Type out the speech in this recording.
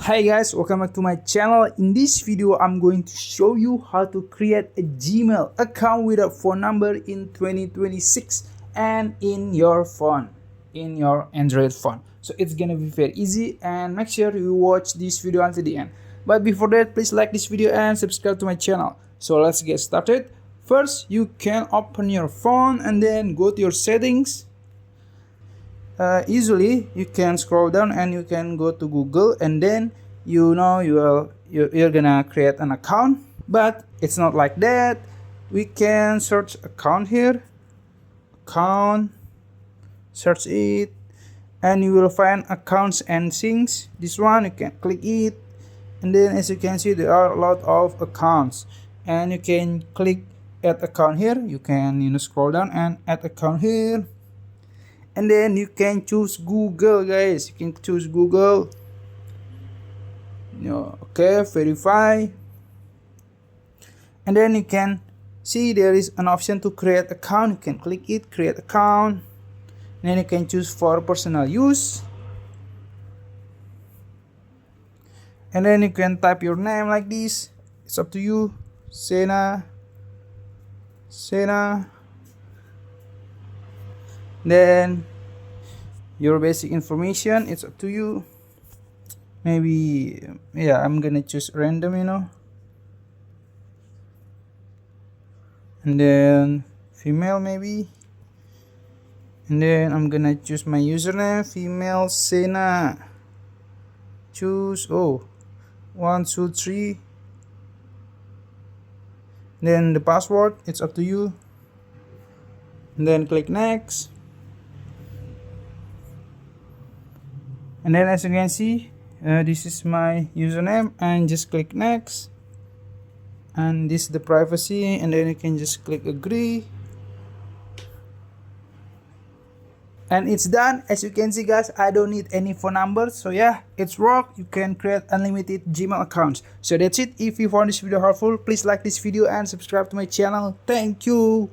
Hi guys, welcome back to my channel. In this video I'm going to show you how to create a Gmail account with a phone number in 2026 and in your phone, in your Android phone. So it's gonna be very easy, and make sure you watch this video until the end. But before that, please like this video and subscribe to my channel. So let's get started. First, you can open your phone and then go to your settings. Usually you can scroll down and you can go to Google, and then you're gonna create an account. But it's not like that. We can search account here, search it, and you will find accounts and things. This one, you can click it, and then as you can see there are a lot of accounts, and you can click add account here. You can scroll down and add account here. And then you can choose Google, guys. You can choose Google. Okay, verify. And then you can see there is an option to create account. You can click it, create account. And then you can choose for personal use. And then you can type your name like this. It's up to you. Sena. Then your basic information, it's up to you. Maybe I'm gonna choose random, and then female maybe, and then I'm gonna choose my username, female Sena. Choose 1 2 3. Then the password, it's up to you. And then click next. And then as you can see, this is my username, and just click next. And this is the privacy, and then you can just click agree. And it's done. As you can see, guys, I don't need any phone numbers. So yeah, it's worked. You can create unlimited Gmail accounts. So that's it. If you found this video helpful, please like this video and subscribe to my channel. Thank you.